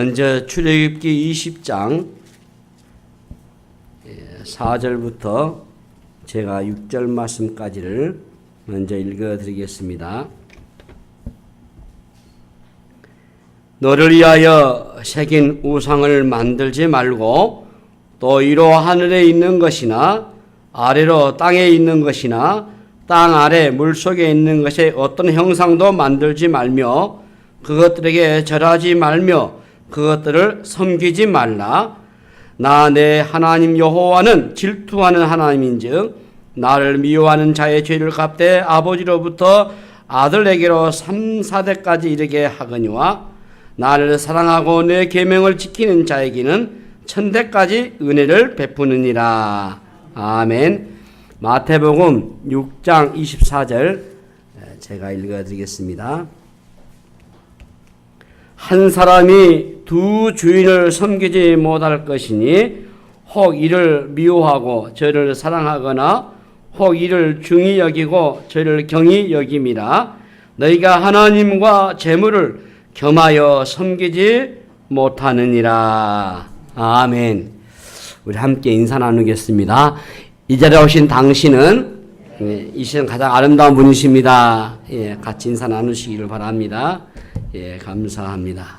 먼저 출애굽기 20장 4절부터 제가 6절 말씀까지를 먼저 읽어드리겠습니다. 너를 위하여 새긴 우상을 만들지 말고 또 위로 하늘에 있는 것이나 아래로 땅에 있는 것이나 땅 아래 물속에 있는 것의 어떤 형상도 만들지 말며 그것들에게 절하지 말며 그것들을 섬기지 말라. 나 내 하나님 여호와는 질투하는 하나님인즉 나를 미워하는 자의 죄를 갚되 아버지로부터 아들에게로 3, 4대까지 이르게 하거니와 나를 사랑하고 내 계명을 지키는 자에게는 1000대까지 은혜를 베푸느니라. 아멘. 마태복음 6장 24절 제가 읽어드리겠습니다. 한 사람이 두 주인을 섬기지 못할 것이니 혹 이를 미워하고 저를 사랑하거나 혹 이를 중히 여기고 저를 경히 여김이라. 너희가 하나님과 재물을 겸하여 섬기지 못하느니라. 아멘. 우리 함께 인사 나누겠습니다. 이 자리에 오신 당신은 이 시간 가장 아름다운 분이십니다. 같이 인사 나누시기를 바랍니다. 감사합니다.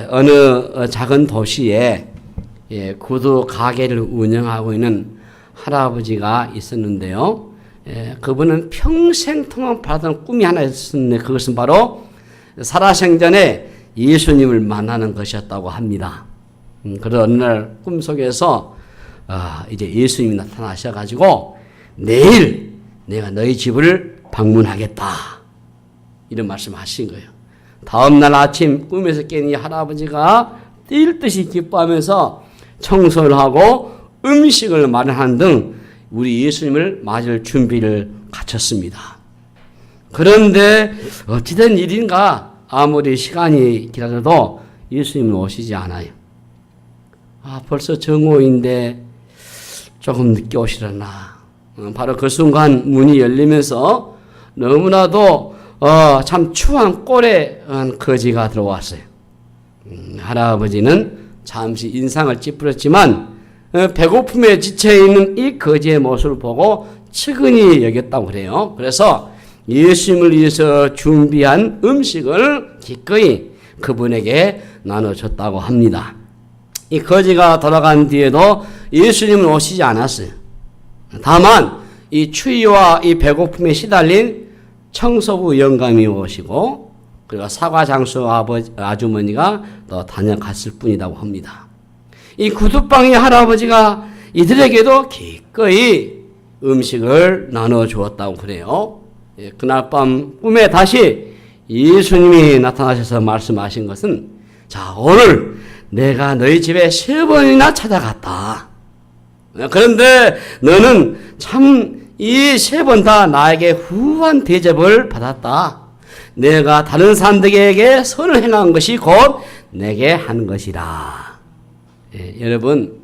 어느 작은 도시에 구두 가게를 운영하고 있는 할아버지가 있었는데요. 그분은 평생 동안 받은 꿈이 하나 있었는데 그것은 바로 살아생전에 예수님을 만나는 것이었다고 합니다. 그래서 어느 날 꿈속에서 이제 예수님이 나타나셔가지고 내일 내가 너희 집을 방문하겠다 이런 말씀하신 거예요. 다음날 아침 꿈에서 깬 이 할아버지가 뛸 듯이 기뻐하면서 청소를 하고 음식을 마련하는 등 우리 예수님을 맞을 준비를 갖췄습니다. 그런데 어찌된 일인가 아무리 시간이 기다려도 예수님은 오시지 않아요. 벌써 정오인데 조금 늦게 오시려나. 바로 그 순간 문이 열리면서 너무나도 참 추한 꼴의 거지가 들어왔어요. 할아버지는 잠시 인상을 찌푸렸지만 배고픔에 지쳐있는 이 거지의 모습을 보고 측은히 여겼다고 그래요. 그래서 예수님을 위해서 준비한 음식을 기꺼이 그분에게 나눠줬다고 합니다. 이 거지가 돌아간 뒤에도 예수님은 오시지 않았어요. 다만 이 추위와 이 배고픔에 시달린 청소부 영감이 오시고 그리고 사과장수 아주머니가 또 다녀갔을 뿐이라고 합니다. 이 구두방의 할아버지가 이들에게도 기꺼이 음식을 나눠주었다고 그래요. 그날 밤 꿈에 다시 예수님이 나타나셔서 말씀하신 것은 자 오늘 내가 너희 집에 3번이나 찾아갔다. 그런데 너는 참 이 3번 다 나에게 후한 대접을 받았다. 내가 다른 사람들에게 선을 행한 것이 곧 내게 한 것이라. 여러분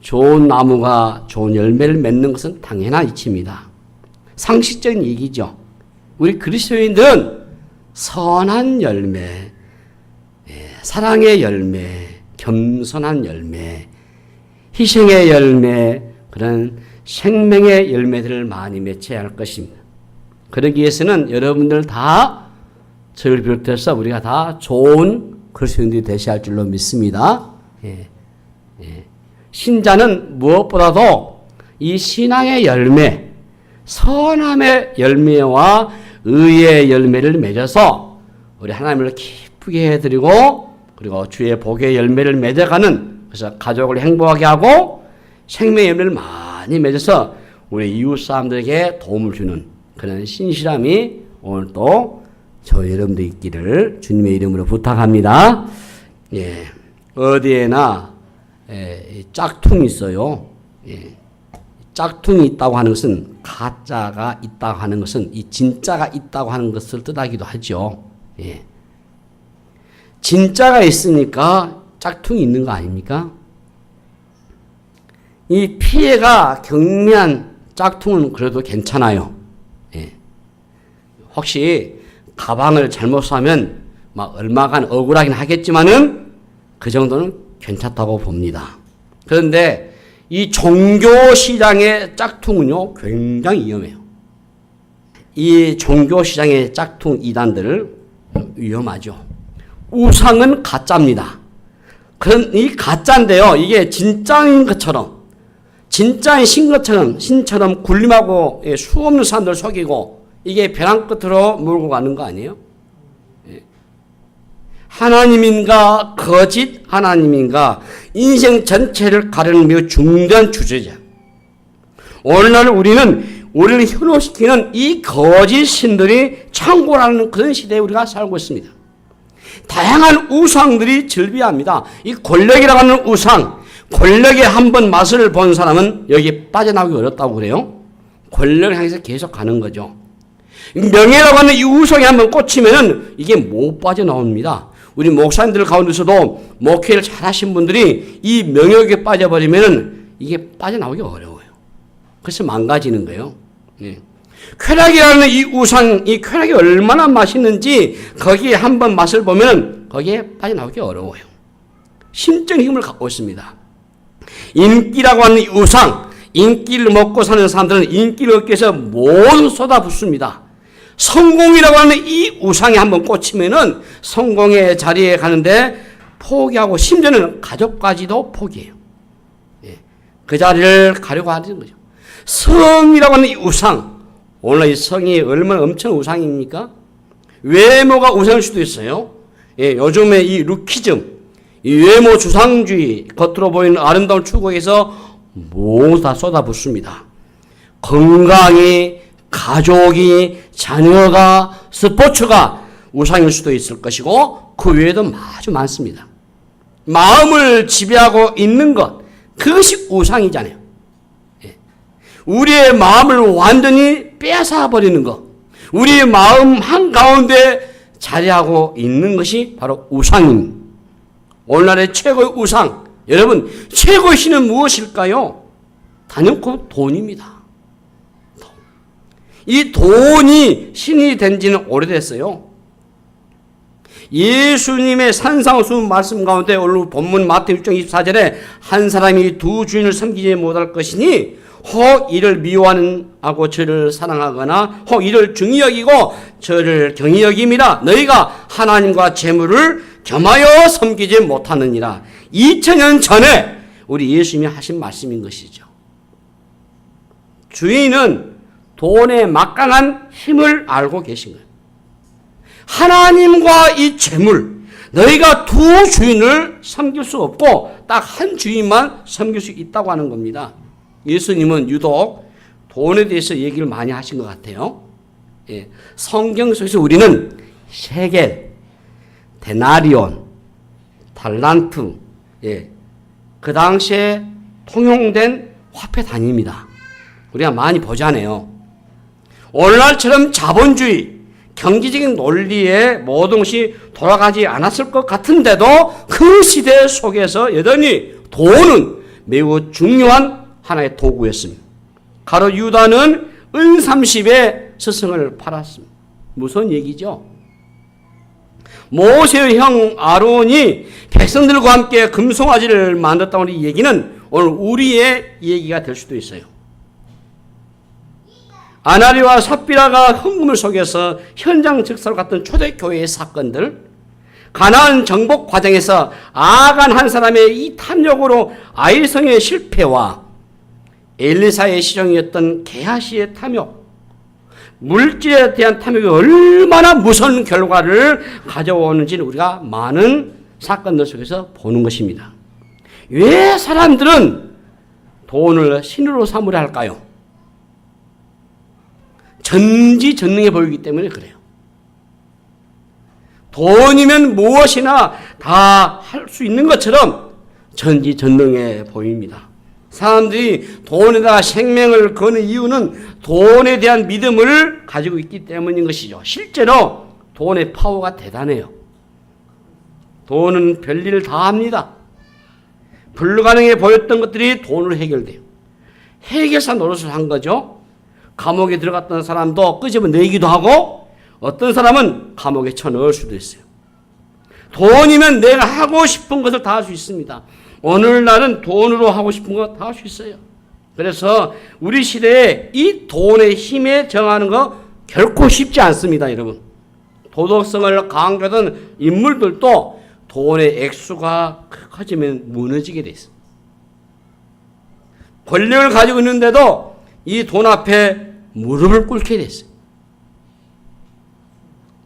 좋은 나무가 좋은 열매를 맺는 것은 당연한 이치입니다. 상식적인 얘기죠. 우리 그리스도인들은 선한 열매, 사랑의 열매, 겸손한 열매, 희생의 열매, 그런 생명의 열매들을 많이 맺혀야 할 것입니다. 그러기 위해서는 여러분들 다 저를 비롯해서 우리가 다 좋은 그리스도인들이 되셔야 할 줄로 믿습니다. 신자는 무엇보다도 이 신앙의 열매, 선함의 열매와 의의 열매를 맺어서 우리 하나님을 기쁘게 해드리고 그리고 주의 복의 열매를 맺어가는 그래서 가족을 행복하게 하고 생명의 열매를 많이 맺어서 우리 이웃 사람들에게 도움을 주는 그런 신실함이 오늘 또 저 여러분들 있기를 주님의 이름으로 부탁합니다. 어디에나 짝퉁이 있어요. 짝퉁이 있다고 하는 것은 가짜가 있다고 하는 것은 이 진짜가 있다고 하는 것을 뜻하기도 하죠. 진짜가 있으니까 짝퉁이 있는 거 아닙니까? 이 피해가 경미한 짝퉁은 그래도 괜찮아요. 혹시 가방을 잘못 사면 막 얼마간 억울하긴 하겠지만은 그 정도는 괜찮다고 봅니다. 그런데 이 종교 시장의 짝퉁은요, 굉장히 위험해요. 이 종교 시장의 짝퉁 이단들 위험하죠. 우상은 가짜입니다. 그런 이 가짜인데요, 이게 진짜인 것처럼, 진짜인 신처럼 군림하고 수없는 사람들 속이고 이게 벼랑 끝으로 몰고 가는 거 아니에요? 하나님인가 거짓 하나님인가 인생 전체를 가르는 매우 중대한 주제죠. 오늘날 우리를 현혹시키는 이 거짓 신들이 창궐하는 그런 시대에 우리가 살고 있습니다. 다양한 우상들이 즐비합니다. 이 권력이라고 하는 우상, 권력에 한번 맛을 본 사람은 여기 빠져나오기 어렵다고 그래요. 권력을 향해서 계속 가는 거죠. 명예라고 하는 이 우상에 한번 꽂히면은 이게 못 빠져나옵니다. 우리 목사님들 가운데서도 목회를 잘하신 분들이 이 명예욕에 빠져버리면은 이게 빠져나오기 어려워요. 그래서 망가지는 거예요. 네. 쾌락이라는 이 우상, 이 쾌락이 얼마나 맛있는지 거기에 한번 맛을 보면 거기에 빠져나오기 어려워요. 심적인 힘을 갖고 있습니다. 인기라고 하는 이 우상, 인기를 먹고 사는 사람들은 인기를 얻기 위해서 모두 쏟아붓습니다. 성공이라고 하는 이 우상에 한번 꽂히면은 성공의 자리에 가는데 포기하고 심지어는 가족까지도 포기해요. 그 자리를 가려고 하는 거죠. 성이라고 하는 이 우상, 오늘 이 성이 얼마나 엄청 우상입니까? 외모가 우상일 수도 있어요. 요즘에 이 루키즘, 이 외모 주상주의, 겉으로 보이는 아름다운 추구에서 모두 다 쏟아붓습니다. 건강이, 가족이, 자녀가, 스포츠가 우상일 수도 있을 것이고 그 외에도 아주 많습니다. 마음을 지배하고 있는 것, 그것이 우상이잖아요. 우리의 마음을 완전히 빼앗아버리는 것, 우리의 마음 한가운데 자리하고 있는 것이 바로 우상입니다. 오늘날의 최고의 우상, 여러분 최고의 신은 무엇일까요? 단연코 돈입니다. 이 돈이 신이 된 지는 오래됐어요. 예수님의 산상수훈 말씀 가운데 오늘 본문 마태복음 6장 24절에 한 사람이 두 주인을 섬기지 못할 것이니 혹 이를 미워하는 하고 저를 사랑하거나 혹 이를 중히 여기고 저를 경히 여김이라 너희가 하나님과 재물을 겸하여 섬기지 못하느니라. 2000년 전에 우리 예수님이 하신 말씀인 것이죠. 주인은 돈의 막강한 힘을 알고 계신 거예요. 하나님과 이 재물, 너희가 두 주인을 섬길 수 없고 딱 한 주인만 섬길 수 있다고 하는 겁니다. 예수님은 유독 돈에 대해서 얘기를 많이 하신 것 같아요. 성경 속에서 우리는 셰겔, 데나리온, 달란트, 그 당시에 통용된 화폐 단위입니다. 우리가 많이 보잖아요. 오늘날처럼 자본주의, 경제적인 논리에 모든 것이 돌아가지 않았을 것 같은데도 그 시대 속에서 여전히 돈은 매우 중요한 하나의 도구였습니다. 가로 유다는 은 30에 스승을 팔았습니다. 무슨 얘기죠? 모세의 형 아론이 백성들과 함께 금송아지를 만들었다는 이 얘기는 오늘 우리의 얘기가 될 수도 있어요. 아나리와 삽비라가 헌금을 속여서 현장 즉사로 갔던 초대교회의 사건들, 가나안 정복 과정에서 아간 한 사람의 이 탐욕으로 아이성의 실패와 엘리사의 시종이었던 게하시의 탐욕, 물질에 대한 탐욕이 얼마나 무서운 결과를 가져오는지는 우리가 많은 사건들 속에서 보는 것입니다. 왜 사람들은 돈을 신으로 삼으려 할까요? 전지전능해 보이기 때문에 그래요. 돈이면 무엇이나 다 할 수 있는 것처럼 전지전능해 보입니다. 사람들이 돈에다가 생명을 거는 이유는 돈에 대한 믿음을 가지고 있기 때문인 것이죠. 실제로 돈의 파워가 대단해요. 돈은 별일을 다 합니다. 불가능해 보였던 것들이 돈으로 해결돼요. 해결사 노릇을 한 거죠. 감옥에 들어갔던 사람도 끄집어내기도 하고 어떤 사람은 감옥에 쳐넣을 수도 있어요. 돈이면 내가 하고 싶은 것을 다 할 수 있습니다. 오늘날은 돈으로 하고 싶은 거 다 할 수 있어요. 그래서 우리 시대에 이 돈의 힘에 정하는 거 결코 쉽지 않습니다, 여러분. 도덕성을 강조하던 인물들도 돈의 액수가 커지면 무너지게 돼 있어요. 권력을 가지고 있는데도 이 돈 앞에 무릎을 꿇게 됐어요.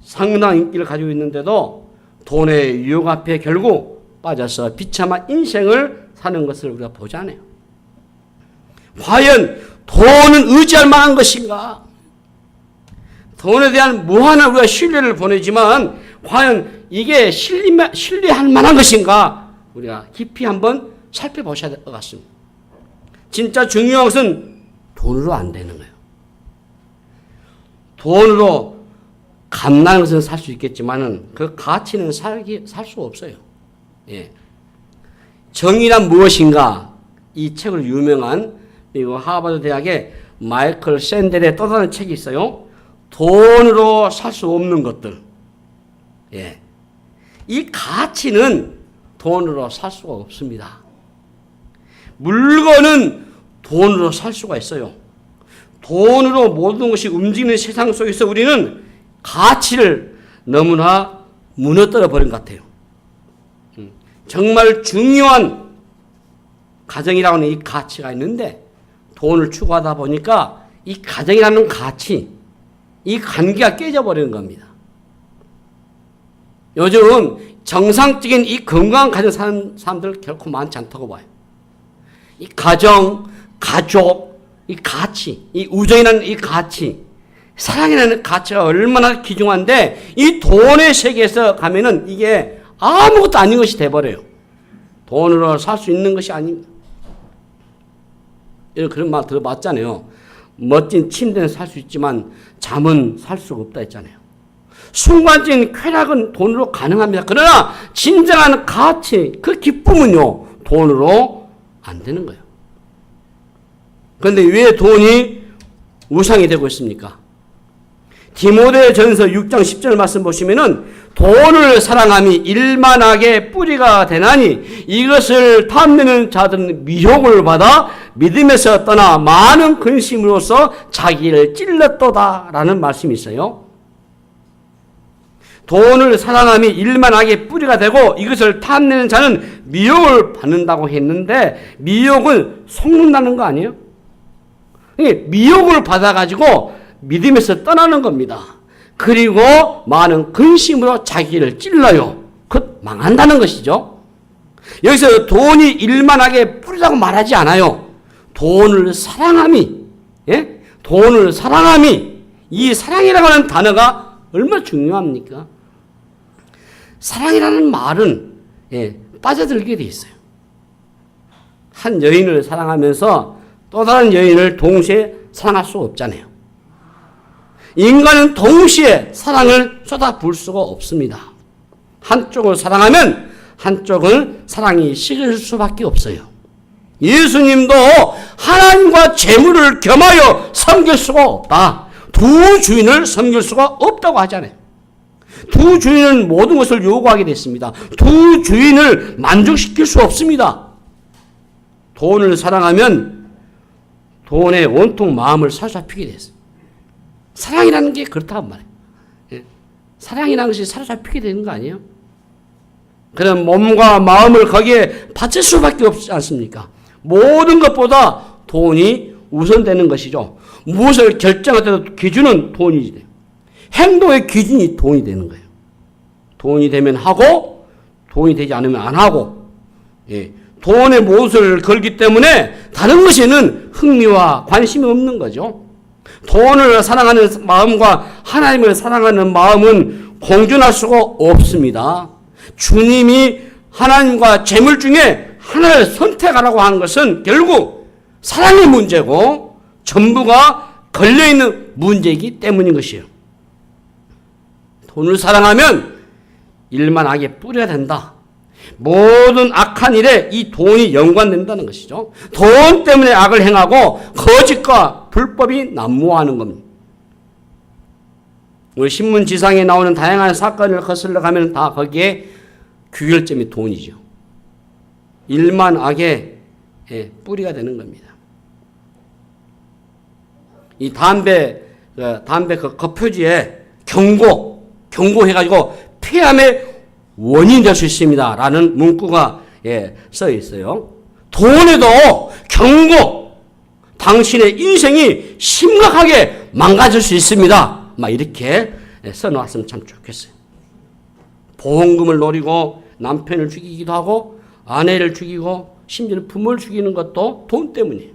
상당한 인기를 가지고 있는데도 돈의 유혹 앞에 결국 빠져서 비참한 인생을 사는 것을 우리가 보지 않아요. 과연 돈은 의지할 만한 것인가? 돈에 대한 무한한 우리가 신뢰를 보내지만 과연 이게 신뢰할 만한 것인가? 우리가 깊이 한번 살펴보셔야 될 것 같습니다. 진짜 중요한 것은 돈으로 안 되는 거예요. 돈으로 값나는 것은 살 수 있겠지만은 그 가치는 살 수 없어요. 예. 정의란 무엇인가? 이 책을 유명한 미국 하버드 대학의 마이클 샌델의 또 다른 책이 있어요. 돈으로 살 수 없는 것들. 예. 이 가치는 돈으로 살 수가 없습니다. 물건은 돈으로 살 수가 있어요. 돈으로 모든 것이 움직이는 세상 속에서 우리는 가치를 너무나 무너뜨려 버린 것 같아요. 정말 중요한 가정이라고 하는 이 가치가 있는데 돈을 추구하다 보니까 이 가정이라는 가치, 이 관계가 깨져버리는 겁니다. 요즘 정상적인 이 건강한 가정 사는 사람들 결코 많지 않다고 봐요. 이 가정, 가족, 이 가치, 이 우정이라는 이 가치, 사랑이라는 가치가 얼마나 귀중한데 이 돈의 세계에서 가면은 이게 아무것도 아닌 것이 돼버려요. 돈으로 살 수 있는 것이 아닙니다. 그런 말 들어봤잖아요. 멋진 침대는 살 수 있지만 잠은 살 수가 없다 했잖아요. 순간적인 쾌락은 돈으로 가능합니다. 그러나 진정한 가치, 그 기쁨은요, 돈으로 안 되는 거예요. 그런데 왜 돈이 우상이 되고 있습니까? 디모데전서 6장 10절 말씀 보시면은 돈을 사랑함이 일만하게 뿌리가 되나니 이것을 탐내는 자들은 미혹을 받아 믿음에서 떠나 많은 근심으로써 자기를 찔렀도다라는 말씀이 있어요. 돈을 사랑함이 일만하게 뿌리가 되고 이것을 탐내는 자는 미혹을 받는다고 했는데 미혹은 속는다는 거 아니에요? 미혹을 받아가지고 믿음에서 떠나는 겁니다. 그리고 많은 근심으로 자기를 찔러요. 곧 망한다는 것이죠. 여기서 돈이 일만하게 뿌리라고 말하지 않아요. 돈을 사랑함이, 예? 돈을 사랑함이, 이 사랑이라고 하는 단어가 얼마나 중요합니까? 사랑이라는 말은 빠져들게 돼 있어요. 한 여인을 사랑하면서 또 다른 여인을 동시에 사랑할 수 없잖아요. 인간은 동시에 사랑을 쏟아부을 수가 없습니다. 한쪽을 사랑하면 한쪽은 사랑이 식을 수밖에 없어요. 예수님도 하나님과 재물을 겸하여 섬길 수가 없다. 두 주인을 섬길 수가 없다고 하잖아요. 두 주인은 모든 것을 요구하게 됐습니다. 두 주인을 만족시킬 수 없습니다. 돈을 사랑하면 돈에 온통 마음을 사로잡히게 됐어요. 사랑이라는 게 그렇다고 말해요. 사랑이라는 것이 사로잡히게 되는 거 아니에요? 그럼 몸과 마음을 거기에 바칠 수밖에 없지 않습니까? 모든 것보다 돈이 우선되는 것이죠. 무엇을 결정할 때도 기준은 돈이 돼요. 행동의 기준이 돈이 되는 거예요. 돈이 되면 하고 돈이 되지 않으면 안 하고 돈에 무엇을 걸기 때문에 다른 것에는 흥미와 관심이 없는 거죠. 돈을 사랑하는 마음과 하나님을 사랑하는 마음은 공존할 수가 없습니다. 주님이 하나님과 재물 중에 하나를 선택하라고 하는 것은 결국 사랑의 문제고 전부가 걸려있는 문제이기 때문인 것이에요. 돈을 사랑하면 일만 악에 뿌려야 된다. 모든 악한 일에 이 돈이 연관된다는 것이죠. 돈 때문에 악을 행하고 거짓과 불법이 난무하는 겁니다. 우리 신문지상에 나오는 다양한 사건을 거슬러 가면 다 거기에 규결점이 돈이죠. 일만 악의 뿌리가 되는 겁니다. 이 담배 그 겉표지에 경고해가지고 폐암의 원인이 될 수 있습니다. 라는 문구가 써 있어요. 돈에도 경고, 당신의 인생이 심각하게 망가질 수 있습니다. 막 이렇게 써놓았으면 참 좋겠어요. 보험금을 노리고 남편을 죽이기도 하고 아내를 죽이고 심지어는 부모를 죽이는 것도 돈 때문이에요.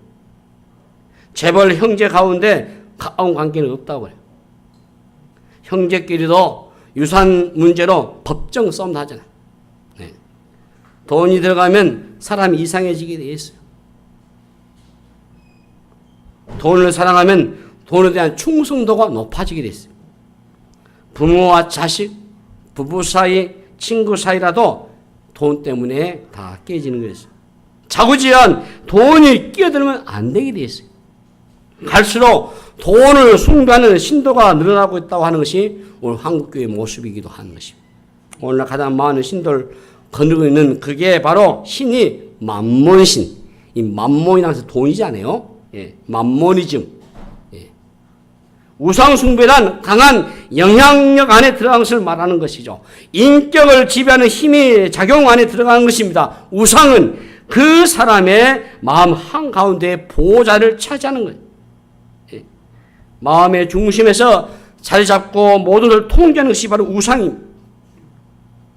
재벌 형제 가운데 가까운 관계는 없다고 해요. 형제끼리도 유산 문제로 법정 싸움도 하잖아요. 네. 돈이 들어가면 사람이 이상해지게 돼 있어요. 돈을 사랑하면 돈에 대한 충성도가 높아지게 돼 있어요. 부모와 자식, 부부 사이, 친구 사이라도 돈 때문에 다 깨지는 거였어요. 자구지연 돈이 끼어들면 안 되게 돼 있어요. 갈수록 돈을 숭배하는 신도가 늘어나고 있다고 하는 것이 오늘 한국교회의 모습이기도 하는 것입니다. 오늘 가장 많은 신도를 거느리고 있는 그게 바로 신이 만몬신. 이 만몬이라는 것은 돈이잖아요. 만모니즘. 우상숭배란 강한 영향력 안에 들어간 것을 말하는 것이죠. 인격을 지배하는 힘이 작용 안에 들어가는 것입니다. 우상은 그 사람의 마음 한가운데 보호자를 차지하는 거예요. 마음의 중심에서 자리 잡고 모든 것을 통제하는 것이 바로 우상입니다.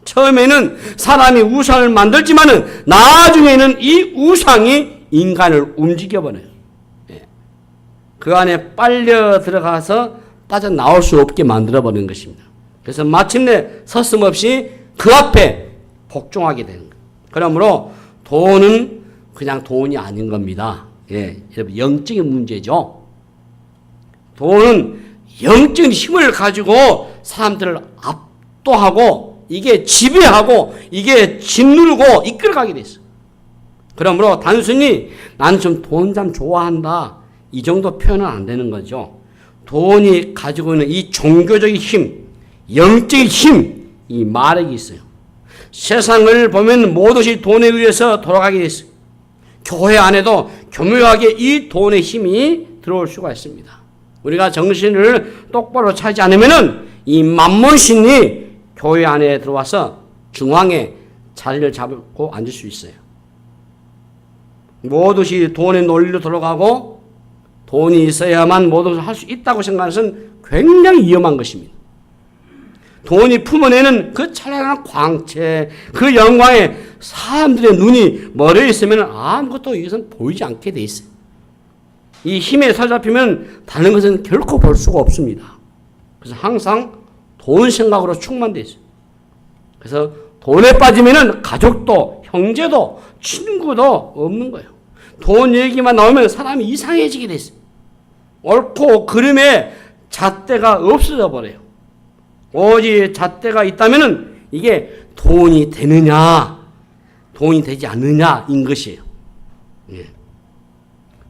처음에는 사람이 우상을 만들지만은 나중에는 이 우상이 인간을 움직여버려요. 그 안에 빨려 들어가서 빠져나올 수 없게 만들어버리는 것입니다. 그래서 마침내 서슴없이 그 앞에 복종하게 되는 거예요. 그러므로 돈은 그냥 돈이 아닌 겁니다. 여러분 영적인 문제죠. 돈은 영적인 힘을 가지고 사람들을 압도하고 이게 지배하고 이게 짓누르고 이끌어가게 됐어요. 그러므로 단순히 나는 좀 돈 좀 좋아한다 이 정도 표현은 안 되는 거죠. 돈이 가지고 있는 이 종교적인 힘, 영적인 힘, 이 마력이 있어요. 세상을 보면 모두시 돈에 의해서 돌아가게 됐어요. 교회 안에도 교묘하게 이 돈의 힘이 들어올 수가 있습니다. 우리가 정신을 똑바로 차지 않으면은 이 만몬신이 교회 안에 들어와서 중앙에 자리를 잡고 앉을 수 있어요. 모두시 돈의 논리로 돌아가고 돈이 있어야만 모든 것을 할 수 있다고 생각하는 것은 굉장히 위험한 것입니다. 돈이 품어내는 그 찬란한 광채, 그 영광에 사람들의 눈이 멀어 있으면 아무것도 이것은 보이지 않게 돼 있어요. 이 힘에 사로잡히면 다른 것은 결코 볼 수가 없습니다. 그래서 항상 돈 생각으로 충만되어 있어요. 그래서 돈에 빠지면 가족도 형제도 친구도 없는 거예요. 돈 얘기만 나오면 사람이 이상해지게 돼 있어요. 옳고 그름의 잣대가 없어져 버려요. 오직 잣대가 있다면은 이게 돈이 되느냐, 돈이 되지 않느냐인 것이에요.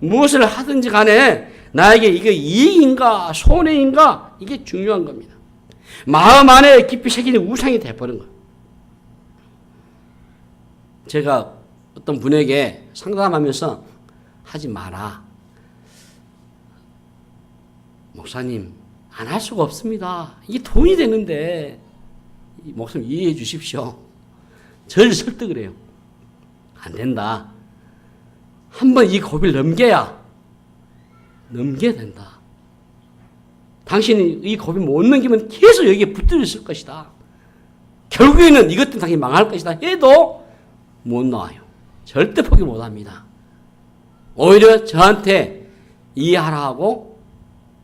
무엇을 하든지 간에 나에게 이게 이익인가 손해인가 이게 중요한 겁니다. 마음 안에 깊이 새기는 우상이 돼버린 거예요. 제가 어떤 분에게 상담하면서 하지 마라. 목사님 안 할 수가 없습니다. 이게 돈이 되는데 목사님 이해해 주십시오. 저를 설득을 해요. 안 된다. 한번 이 고비를 넘겨야 된다. 당신이 이 고비 못 넘기면 계속 여기에 붙들려 있을 것이다. 결국에는 이것 때문에 당신이 망할 것이다 해도 못 나와요. 절대 포기 못 합니다. 오히려 저한테 이해하라 하고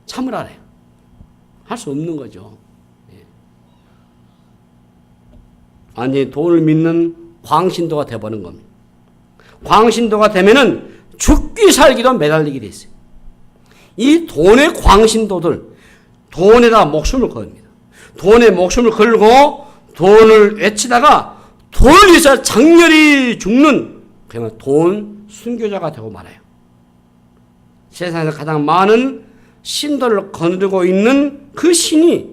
참으라래요. 할 수 없는 거죠. 완전히 돈을 믿는 광신도가 돼버린 겁니다. 광신도가 되면은 죽기 살기도 매달리게 돼 있어요. 이 돈의 광신도들, 돈에다 목숨을 겁니다. 돈에 목숨을 걸고 돈을 외치다가 돈을 위해서 장렬히 죽는 그야말로 돈 순교자가 되고 말아요. 세상에서 가장 많은 신도를 거느리고 있는 그 신이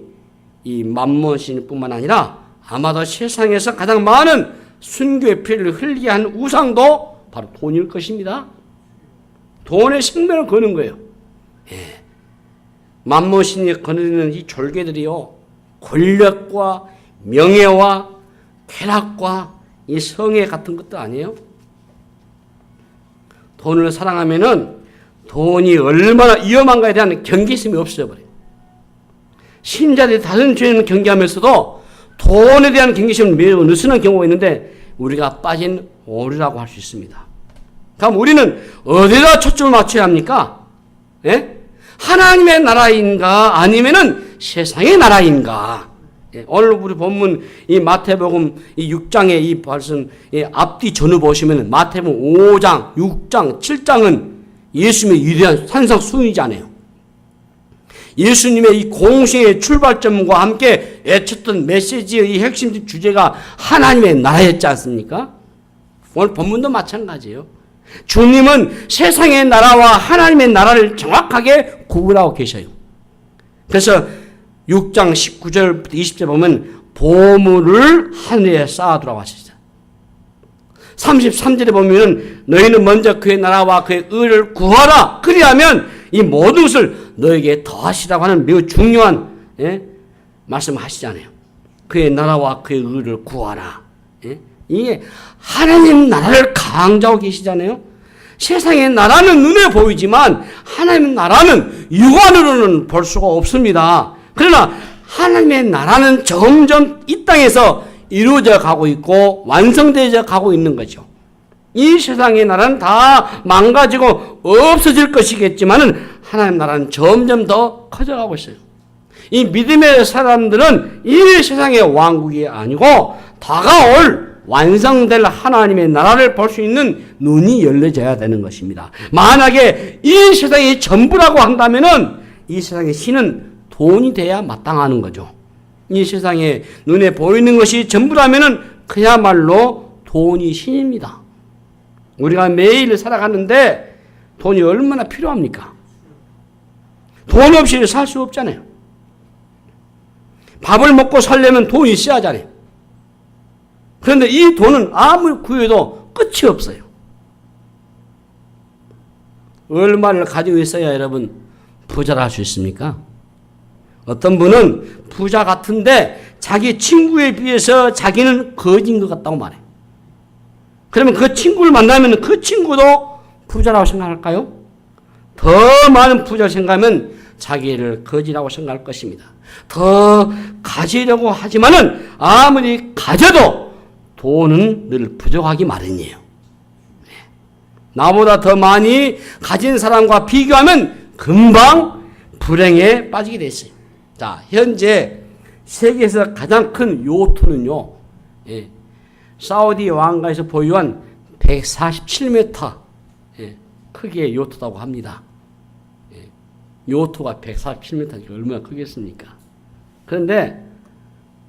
이 만몬신뿐만 아니라 아마도 세상에서 가장 많은 순교의 피를 흘리게 한 우상도 바로 돈일 것입니다. 돈의 생명을 거는 거예요. 예. 만모신이 거느리는 이 졸개들이요, 권력과 명예와 쾌락과 이 성애 같은 것도 아니에요. 돈을 사랑하면은 돈이 얼마나 위험한가에 대한 경계심이 없어져버려요. 신자들이 다른 죄는 경계하면서도 돈에 대한 경계심을 매우 느슨한 경우가 있는데 우리가 빠진 오류라고 할 수 있습니다. 그럼 우리는 어디다 초점을 맞춰야 합니까? 예? 하나님의 나라인가 아니면은 세상의 나라인가? 예, 오늘 우리 본문 이 마태복음 이 6장의 이 말씀 앞뒤 전후 보시면 마태복음 5장, 6장, 7장은 예수님의 위대한 산상 수훈이잖아요. 예수님의 이 공생의 출발점과 함께 외쳤던 메시지의 이 핵심 주제가 하나님의 나라였지 않습니까? 오늘 본문도 마찬가지예요. 주님은 세상의 나라와 하나님의 나라를 정확하게 구분하고 계셔요. 그래서 6장 19절부터 20절 보면 보물을 하늘에 쌓아두라고 하시죠. 33절에 보면 너희는 먼저 그의 나라와 그의 의를 구하라. 그리하면 이 모든 것을 너에게 더하시라고 하는 매우 중요한 말씀하시잖아요. 그의 나라와 그의 의를 구하라. 이게 하나님 나라를 강조하고 계시잖아요. 세상의 나라는 눈에 보이지만 하나님의 나라는 육안으로는 볼 수가 없습니다. 그러나 하나님의 나라는 점점 이 땅에서 이루어져 가고 있고 완성되어 가고 있는 거죠. 이 세상의 나라는 다 망가지고 없어질 것이겠지만은 하나님의 나라는 점점 더 커져가고 있어요. 이 믿음의 사람들은 이 세상의 왕국이 아니고 다가올 완성될 하나님의 나라를 볼 수 있는 눈이 열려져야 되는 것입니다. 만약에 이 세상이 전부라고 한다면은 이 세상의 신은 돈이 돼야 마땅하는 거죠. 이 세상에 눈에 보이는 것이 전부라면은 그야말로 돈이 신입니다. 우리가 매일 살아가는데 돈이 얼마나 필요합니까? 돈 없이 살 수 없잖아요. 밥을 먹고 살려면 돈이 있어야 하잖아요. 그런데 이 돈은 아무리 구해도 끝이 없어요. 얼마를 가지고 있어야 여러분 부자를 할 수 있습니까? 어떤 분은 부자 같은데 자기 친구에 비해서 자기는 거지인 것 같다고 말해요. 그러면 그 친구를 만나면 그 친구도 부자라고 생각할까요? 더 많은 부자를 생각하면 자기를 거지라고 생각할 것입니다. 더 가지려고 하지만은 아무리 가져도 돈은 늘 부족하기 마련이에요. 나보다 더 많이 가진 사람과 비교하면 금방 불행에 빠지게 돼 있어요. 자, 현재 세계에서 가장 큰 요트는요, 사우디 왕가에서 보유한 147m 크기의 요트라고 합니다. 요트가 147m 얼마나 크겠습니까? 그런데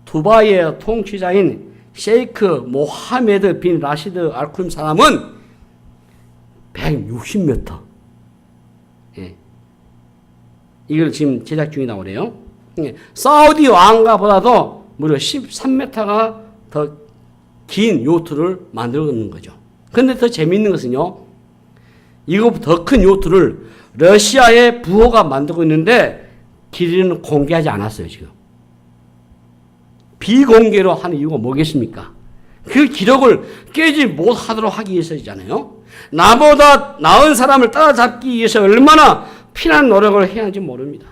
두바이의 통치자인 셰이크 모하메드 빈 라시드 알쿰 사람은 160m. 이걸 지금 제작 중이라고 그래요. 사우디 왕가보다도 무려 13m가 더 긴 요트를 만들어놓는 거죠. 그런데 더 재미있는 것은요, 이거보다 더 큰 요트를 러시아의 부호가 만들고 있는데 길이는 공개하지 않았어요, 지금. 비공개로 하는 이유가 뭐겠습니까? 그 기록을 깨지 못하도록 하기 위해서잖아요. 나보다 나은 사람을 따라잡기 위해서 얼마나 피난 노력을 해야 하는지 모릅니다.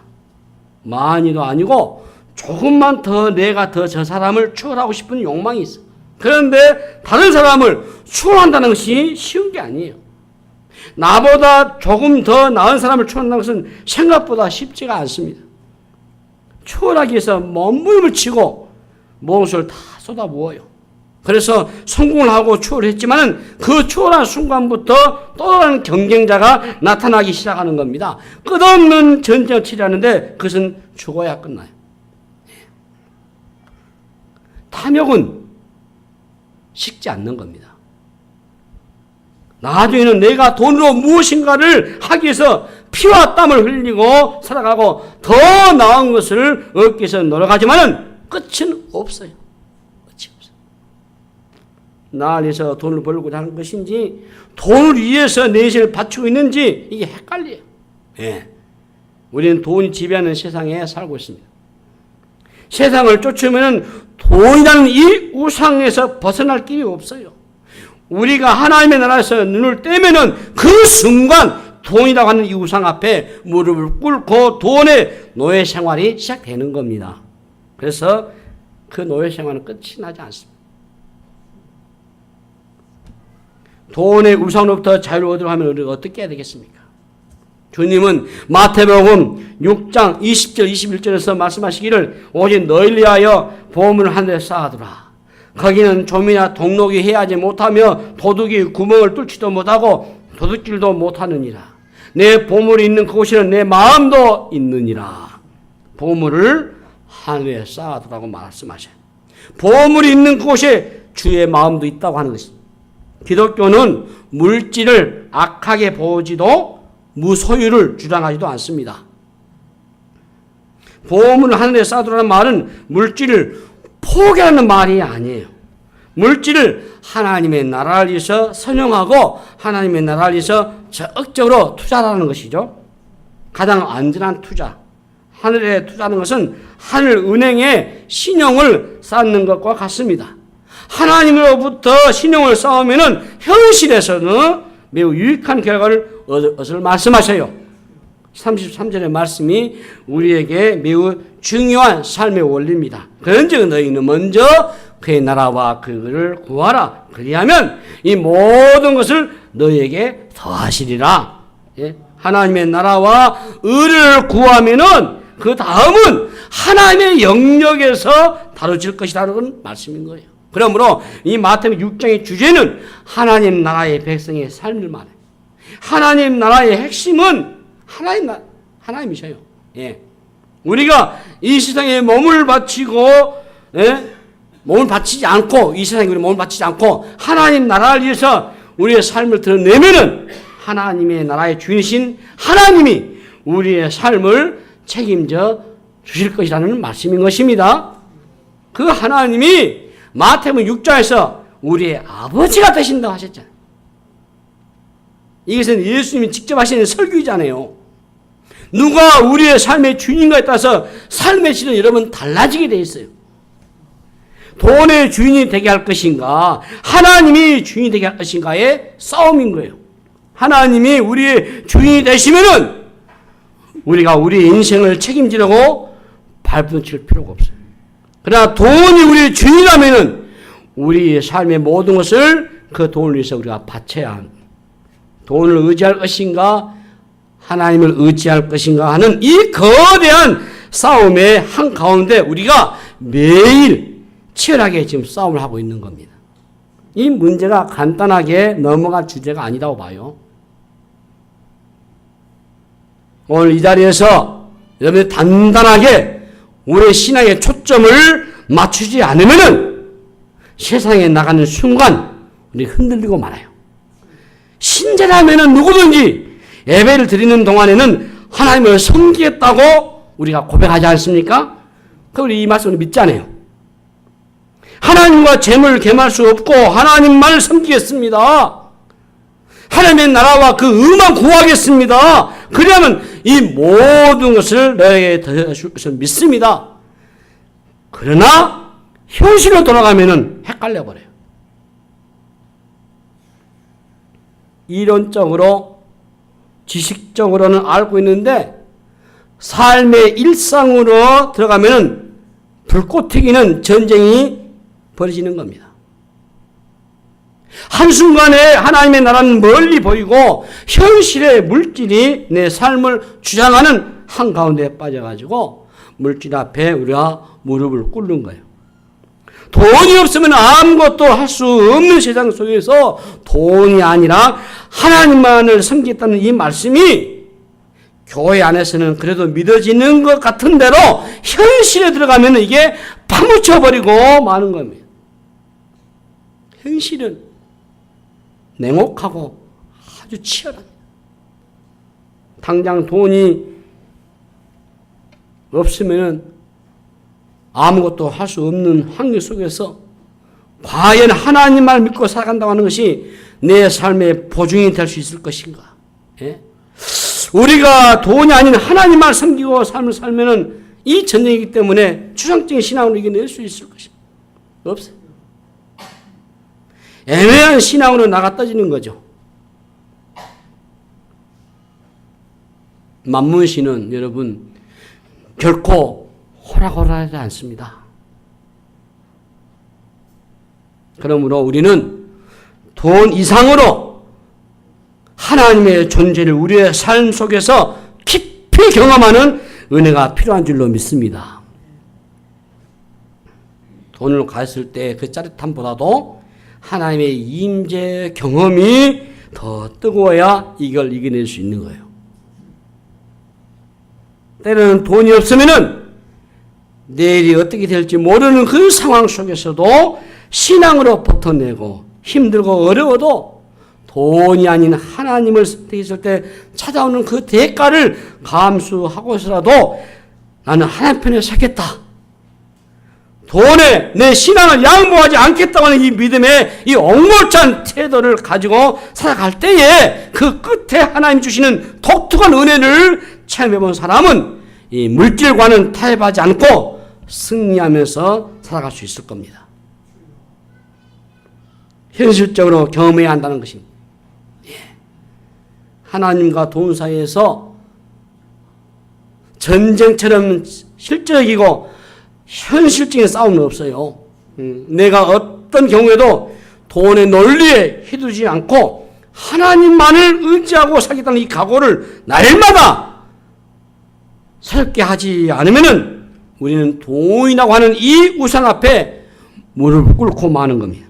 많이도 아니고 조금만 더 내가 더 저 사람을 추월하고 싶은 욕망이 있어. 그런데 다른 사람을 추월한다는 것이 쉬운 게 아니에요. 나보다 조금 더 나은 사람을 추월한다는 것은 생각보다 쉽지가 않습니다. 추월하기 위해서 몸부림을 치고 모든 다 쏟아부어요. 그래서 성공을 하고 추월했지만은 그 추월한 순간부터 또 다른 경쟁자가 나타나기 시작하는 겁니다. 끝없는 전쟁을 치르는데 그것은 죽어야 끝나요. 탐욕은 식지 않는 겁니다. 나중에는 내가 돈으로 무엇인가를 하기 위해서 피와 땀을 흘리고 살아가고 더 나은 것을 얻기 위해서 노력하지만은 끝은 없어요. 나를 위해서 돈을 벌고자 하는 것인지 돈을 위해서 내 인생을 바치고 있는지 이게 헷갈려요. 예. 우리는 돈이 지배하는 세상에 살고 있습니다. 세상을 쫓으면 돈이라는 이 우상에서 벗어날 길이 없어요. 우리가 하나님의 나라에서 눈을 떼면은 그 순간 돈이라고 하는 이 우상 앞에 무릎을 꿇고 돈의 노예 생활이 시작되는 겁니다. 그래서 그 노예 생활은 끝이 나지 않습니다. 돈의 우상으로부터 자유를 얻으려 하면 우리가 어떻게 해야 되겠습니까? 주님은 마태복음 6장 20절 21절에서 말씀하시기를 오직 너희를 위하여 보물을 하늘에 쌓아두라. 거기는 좀이나 동록이 해하지 못하며 도둑이 구멍을 뚫지도 못하고 도둑질도 못하느니라. 내 보물이 있는 그곳에는 내 마음도 있느니라. 보물을 하늘에 쌓아두라고 말씀하셔요. 보물이 있는 그곳에 주의 마음도 있다고 하는 것입니다. 기독교는 물질을 악하게 보지도 무소유를 주장하지도 않습니다. 보물을 하늘에 쌓아두라는 말은 물질을 포기하는 말이 아니에요. 물질을 하나님의 나라를 위해서 선용하고 하나님의 나라를 위해서 적극적으로 투자하는 것이죠. 가장 안전한 투자. 하늘에 투자하는 것은 하늘 은행에 신용을 쌓는 것과 같습니다. 하나님으로부터 신용을 쌓으면 현실에서는 매우 유익한 결과를 얻을 것을 말씀하셔요. 33절의 말씀이 우리에게 매우 중요한 삶의 원리입니다. 그런즉 너희는 먼저 그의 나라와 그를 구하라. 그리하면 이 모든 것을 너희에게 더하시리라. 예? 하나님의 나라와 의를 구하면은 그 다음은 하나님의 영역에서 다뤄질 것이라는 말씀인 거예요. 그러므로 이 마태복음 6장의 주제는 하나님 나라의 백성의 삶을 말해요. 하나님 나라의 핵심은 하나님이셔요. 예. 우리가 이 세상에 몸을 바치고, 예? 몸을 바치지 않고, 이 세상에 우리 몸을 바치지 않고, 하나님 나라를 위해서 우리의 삶을 드러내면은 하나님의 나라의 주인이신 하나님이 우리의 삶을 책임져 주실 것이라는 말씀인 것입니다. 그 하나님이 마태복음 6장에서 우리의 아버지가 되신다고 하셨잖아요. 이것은 예수님이 직접 하시는 설교이잖아요. 누가 우리의 삶의 주인인가에 따라서 삶의 질은 여러분 달라지게 되어 있어요. 돈의 주인이 되게 할 것인가, 하나님이 주인이 되게 할 것인가의 싸움인 거예요. 하나님이 우리의 주인이 되시면은 우리가 우리의 인생을 책임지려고 발부칠 필요가 없어요. 그러나 돈이 우리의 주인이라면은 우리의 삶의 모든 것을 그 돈을 위해서 우리가 바쳐야 합니다. 돈을 의지할 것인가, 하나님을 의지할 것인가 하는 이 거대한 싸움의 한가운데 우리가 매일 치열하게 지금 싸움을 하고 있는 겁니다. 이 문제가 간단하게 넘어갈 주제가 아니라고 봐요. 오늘 이 자리에서 여러분이 단단하게 우리의 신앙의 초점을 맞추지 않으면은 세상에 나가는 순간 우리 흔들리고 말아요. 신자라면은 누구든지 예배를 드리는 동안에는 하나님을 섬기겠다고 우리가 고백하지 않습니까? 우리 이 말씀을 믿잖아요. 하나님과 재물을 겸할 수 없고 하나님만을 섬기겠습니다. 하나님의 나라와 그 의만 구하겠습니다. 그러면 이 모든 것을 너에게 더해줄 것을 믿습니다. 그러나 현실로 돌아가면은 헷갈려 버려요. 이론적으로 지식적으로는 알고 있는데 삶의 일상으로 들어가면은 불꽃 튀기는 전쟁이 벌어지는 겁니다. 한순간에 하나님의 나라는 멀리 보이고 현실의 물질이 내 삶을 주장하는 한가운데에 빠져가지고 물질 앞에 우리가 무릎을 꿇는 거예요. 돈이 없으면 아무것도 할 수 없는 세상 속에서 돈이 아니라 하나님만을 섬기겠다는 이 말씀이 교회 안에서는 그래도 믿어지는 것 같은 대로 현실에 들어가면 이게 파묻혀버리고 마는 겁니다. 현실은 냉혹하고 아주 치열합니다. 당장 돈이 없으면 아무것도 할 수 없는 환경 속에서 과연 하나님만 믿고 살아간다고 하는 것이 내 삶의 보증이 될 수 있을 것인가? 예? 우리가 돈이 아닌 하나님만 섬기고 삶을 살면은 이 전쟁이기 때문에 추상적인 신앙으로 이겨낼 수 있을 것입니다. 없어요. 애매한 신앙으로 나가 떠지는 거죠. 만문신은 여러분 결코 호락호락하지 않습니다. 그러므로 우리는 돈 이상으로 하나님의 존재를 우리의 삶 속에서 깊이 경험하는 은혜가 필요한 줄로 믿습니다. 돈을 가졌을 때 그 짜릿함보다도 하나님의 임재 경험이 더 뜨거워야 이걸 이겨낼 수 있는 거예요. 때로는 돈이 없으면은 내일이 어떻게 될지 모르는 그 상황 속에서도 신앙으로 버텨내고 힘들고 어려워도 돈이 아닌 하나님을 선택했을 때 찾아오는 그 대가를 감수하고서라도 나는 하나님 편에 서겠다. 돈에 내 신앙을 양보하지 않겠다고 하는 이 믿음의 이 옥몰찬 태도를 가지고 살아갈 때에 그 끝에 하나님 주시는 독특한 은혜를 체험해본 사람은 이 물질과는 타협하지 않고 승리하면서 살아갈 수 있을 겁니다. 현실적으로 경험해야 한다는 것입니다. 예. 하나님과 돈 사이에서 전쟁처럼 실적이고 현실적인 싸움은 없어요. 내가 어떤 경우에도 돈의 논리에 휘두르지 않고 하나님만을 의지하고 살겠다는 이 각오를 날마다 새롭게 하지 않으면은 우리는 돈이라고 하는 이 우상 앞에 무릎 꿇고 마는 겁니다.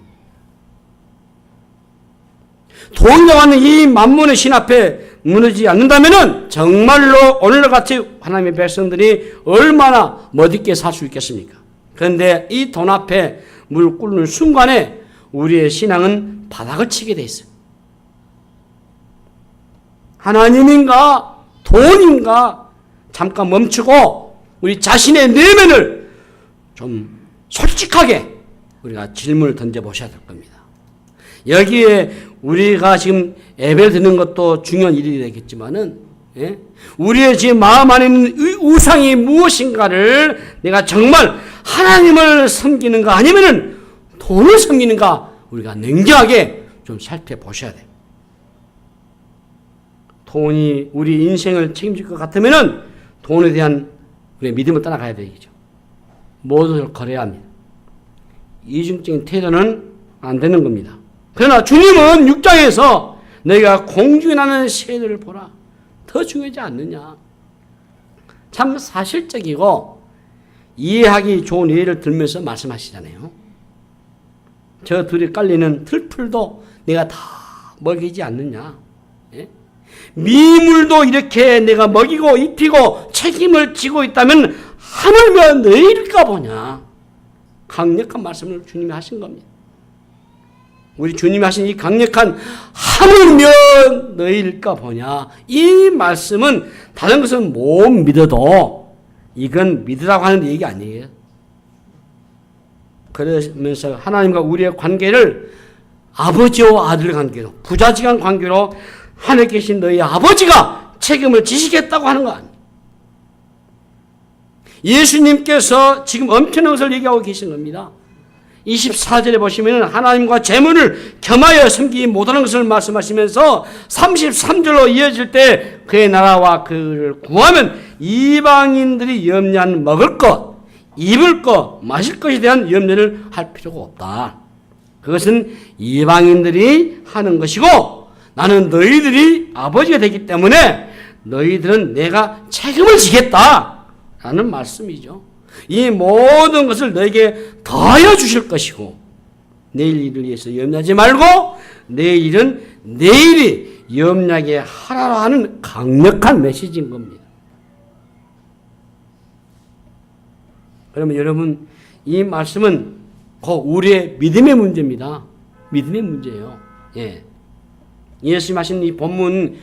돈이라고 하는 이 만문의 신 앞에 무너지지 않는다면은 정말로 오늘같이 하나님의 백성들이 얼마나 멋있게 살 수 있겠습니까? 그런데 이 돈 앞에 무릎 꿇는 순간에 우리의 신앙은 바닥을 치게 돼 있어요. 하나님인가 돈인가 잠깐 멈추고 우리 자신의 내면을 좀 솔직하게 우리가 질문을 던져보셔야 될 겁니다. 여기에 우리가 지금 예배를 드리는 것도 중요한 일이 되겠지만은, 예? 우리의 지금 마음 안에 있는 우상이 무엇인가를 내가 정말 하나님을 섬기는가 아니면은 돈을 섬기는가 우리가 냉정하게 좀 살펴보셔야 돼요. 돈이 우리 인생을 책임질 것 같으면은 돈에 대한 우리의 믿음을 따라가야 되겠죠. 모두를 거래해야 합니다. 이중적인 태도는 안 되는 겁니다. 그러나 주님은 6장에서 너희가 공중에 나는 새들을 보라. 더 중요하지 않느냐. 참 사실적이고 이해하기 좋은 예를 들면서 말씀하시잖아요. 저 들에 깔리는 틀풀도 내가 다 먹이지 않느냐. 예? 미물도 이렇게 내가 먹이고 입히고 책임을 지고 있다면 하물며 너희일까 보냐. 강력한 말씀을 주님이 하신 겁니다. 우리 주님이 하신 이 강력한 하물며 너희일까 보냐. 이 말씀은 다른 것은 못 믿어도 이건 믿으라고 하는 얘기 아니에요. 그러면서 하나님과 우리의 관계를 아버지와 아들 관계로 부자지간 관계로 하늘에 계신 너희 아버지가 책임을 지시겠다고 하는 거 아니에요. 예수님께서 지금 엄청난 것을 얘기하고 계신 겁니다. 24절에 보시면 하나님과 재물을 겸하여 섬기지 못하는 것을 말씀하시면서 33절로 이어질 때 그의 나라와 그를 구하면 이방인들이 염려한 먹을 것, 입을 것, 마실 것에 대한 염려를 할 필요가 없다. 그것은 이방인들이 하는 것이고 나는 너희들이 아버지가 되기 때문에 너희들은 내가 책임을 지겠다라는 말씀이죠. 이 모든 것을 너에게 더하여 주실 것이고 내일 일을 위해서 염려하지 말고 내일은 내일이 염려하게 하라고 하는 강력한 메시지인 겁니다. 그러면 여러분 이 말씀은 곧 우리의 믿음의 문제입니다. 믿음의 문제예요. 예. 예수님 하신 이 본문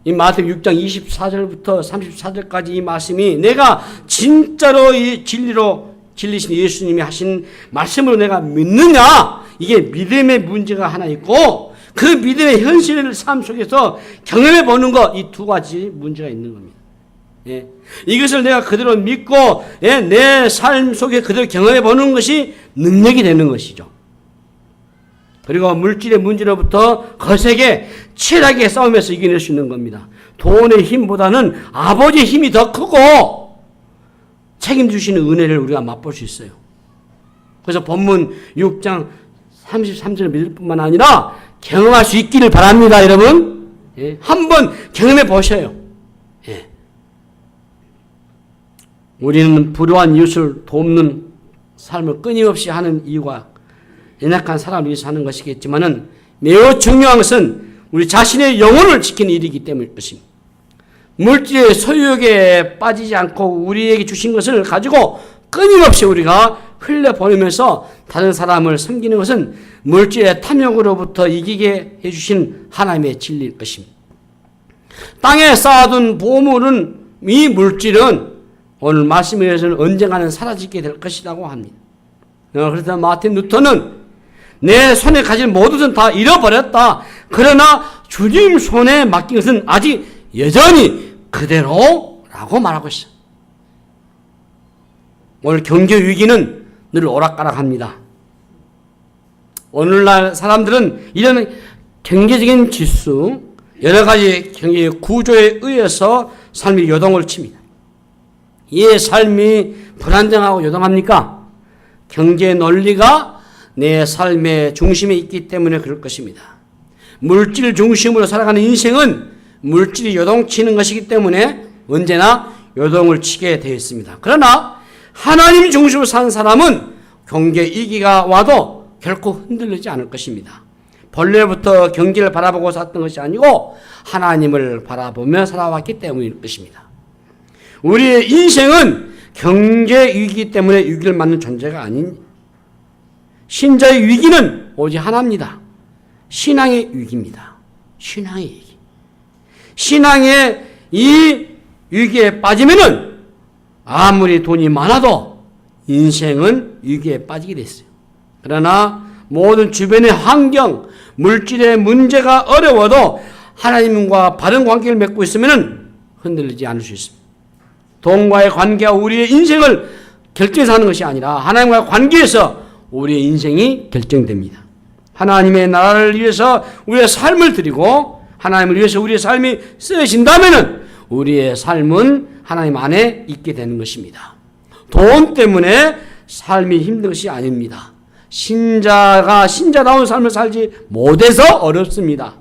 이 마태복음 6장 24절부터 34절까지 이 말씀이 내가 진짜로 이 진리로 진리신 예수님이 하신 말씀으로 내가 믿느냐 이게 믿음의 문제가 하나 있고 그 믿음의 현실을 삶 속에서 경험해 보는 것, 이 두 가지 문제가 있는 겁니다. 예. 이것을 내가 그대로 믿고 예, 내 삶 속에 그대로 경험해 보는 것이 능력이 되는 것이죠. 그리고 물질의 문제로부터 거세게 치열하게 싸우면서 이겨낼 수 있는 겁니다. 돈의 힘보다는 아버지의 힘이 더 크고 책임주시는 은혜를 우리가 맛볼 수 있어요. 그래서 본문 6장 33절을 믿을 뿐만 아니라 경험할 수 있기를 바랍니다. 여러분 예, 한번 경험해 보셔요. 예. 우리는 불우한 이웃을 돕는 삶을 끊임없이 하는 이유가 연약한 사람을 위해서 하는 것이겠지만은 매우 중요한 것은 우리 자신의 영혼을 지키는 일이기 때문일 것입니다. 물질의 소유욕에 빠지지 않고 우리에게 주신 것을 가지고 끊임없이 우리가 흘려보내면서 다른 사람을 섬기는 것은 물질의 탐욕으로부터 이기게 해주신 하나님의 진리일 것입니다. 땅에 쌓아둔 보물은, 이 물질은 오늘 말씀에 의해서는 언젠가는 사라지게 될 것이라고 합니다. 그래서 마틴 루터는 내 손에 가진 모든 것은 다 잃어버렸다. 그러나 주님 손에 맡긴 것은 아직 여전히 그대로라고 말하고 있어요. 오늘 경제 위기는 늘 오락가락합니다. 오늘날 사람들은 이런 경제적인 지수, 여러 가지 경제 구조에 의해서 삶이 요동을 칩니다. 이 삶이 불안정하고 요동합니까? 경제 논리가 내 삶의 중심에 있기 때문에 그럴 것입니다. 물질 중심으로 살아가는 인생은 물질이 요동치는 것이기 때문에 언제나 요동을 치게 되어 있습니다. 그러나 하나님 중심으로 사는 사람은 경제 위기가 와도 결코 흔들리지 않을 것입니다. 본래부터 경제를 바라보고 살았던 것이 아니고 하나님을 바라보며 살아왔기 때문일 것입니다. 우리의 인생은 경제 위기 때문에 위기를 맞는 존재가 아닌, 신자의 위기는 오직 하나입니다. 신앙의 위기입니다. 신앙의 위기. 신앙의 이 위기에 빠지면은 아무리 돈이 많아도 인생은 위기에 빠지게 됐어요. 그러나 모든 주변의 환경, 물질의 문제가 어려워도 하나님과 바른 관계를 맺고 있으면 흔들리지 않을 수 있습니다. 돈과의 관계가 우리의 인생을 결정해서 하는 것이 아니라 하나님과의 관계에서 우리의 인생이 결정됩니다. 하나님의 나라를 위해서 우리의 삶을 드리고 하나님을 위해서 우리의 삶이 쓰여진다면 우리의 삶은 하나님 안에 있게 되는 것입니다. 돈 때문에 삶이 힘든 것이 아닙니다. 신자가 신자다운 삶을 살지 못해서 어렵습니다.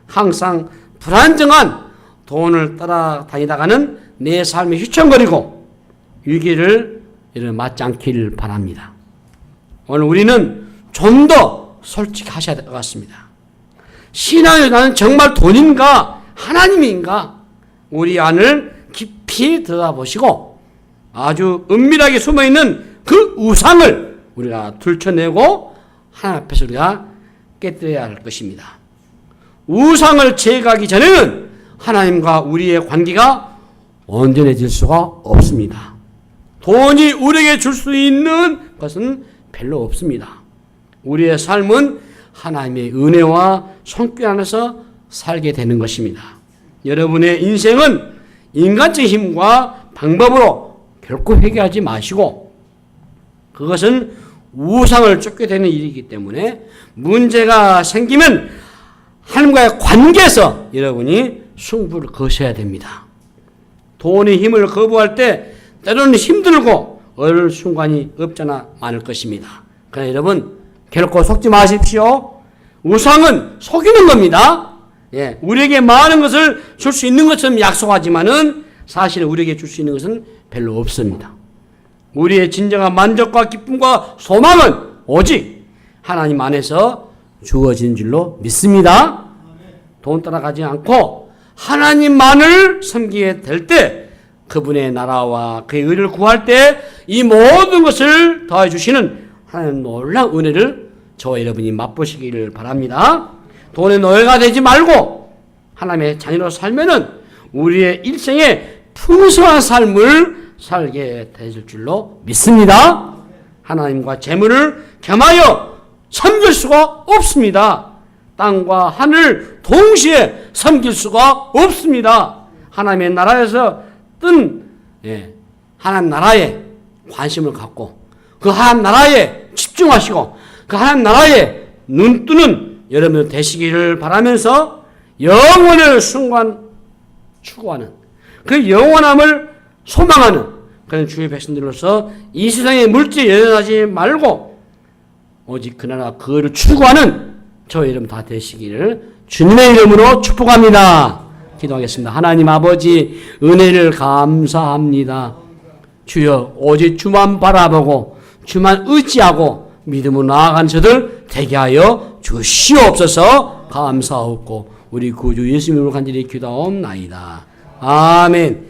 항상 불안정한 돈을 따라다니다가는 내 삶이 휘청거리고 위기를 맞지 않기를 바랍니다. 오늘 우리는 좀 더 솔직하셔야 될 것 같습니다. 신앙의 나는 정말 돈인가 하나님인가 우리 안을 깊이 들여다보시고 아주 은밀하게 숨어있는 그 우상을 우리가 들춰내고 하나님 앞에서 우리가 깨뜨려야 할 것입니다. 우상을 제거하기 전에는 하나님과 우리의 관계가 온전해질 수가 없습니다. 돈이 우리에게 줄 수 있는 것은 별로 없습니다. 우리의 삶은 하나님의 은혜와 손길 안에서 살게 되는 것입니다. 여러분의 인생은 인간적인 힘과 방법으로 결코 회개하지 마시고 그것은 우상을 쫓게 되는 일이기 때문에 문제가 생기면 하나님과의 관계에서 여러분이 승부를 거셔야 됩니다. 돈의 힘을 거부할 때 때로는 힘들고 어려운 순간이 없잖아 많을 것입니다. 그러나 여러분 결코 속지 마십시오. 우상은 속이는 겁니다. 예, 우리에게 많은 것을 줄 수 있는 것처럼 약속하지만은 사실 우리에게 줄 수 있는 것은 별로 없습니다. 우리의 진정한 만족과 기쁨과 소망은 오직 하나님 안에서 주어진 줄로 믿습니다. 돈 따라가지 않고 하나님만을 섬기게 될 때 그분의 나라와 그의 의를 구할 때 이 모든 것을 더해 주시는 하나님 놀라운 은혜를 저와 여러분이 맛보시기를 바랍니다. 돈의 노예가 되지 말고 하나님의 자녀로 살면은 우리의 일생에 풍성한 삶을 살게 되실 줄로 믿습니다. 하나님과 재물을 겸하여 섬길 수가 없습니다. 땅과 하늘 동시에 섬길 수가 없습니다. 하나님의 나라에서 뜬 하나님 나라에 관심을 갖고 그 하나님 나라에 집중하시고 그 하나님 나라에 눈뜨는 여러분들 되시기를 바라면서 영원을 순간 추구하는 그 영원함을 소망하는 그런 주의 백성들로서 이 세상의 물질에 연연하지 말고 오직 그 나라 그를 추구하는 저 이름 다 되시기를 주님의 이름으로 축복합니다. 기도하겠습니다. 하나님 아버지 은혜를 감사합니다. 주여 오직 주만 바라보고 주만 의지하고 믿음으로 나아가는 저들 되게 하여 주시옵소서. 감사하고 우리 구주 예수님으로 간절히 기도하옵나이다. 아멘.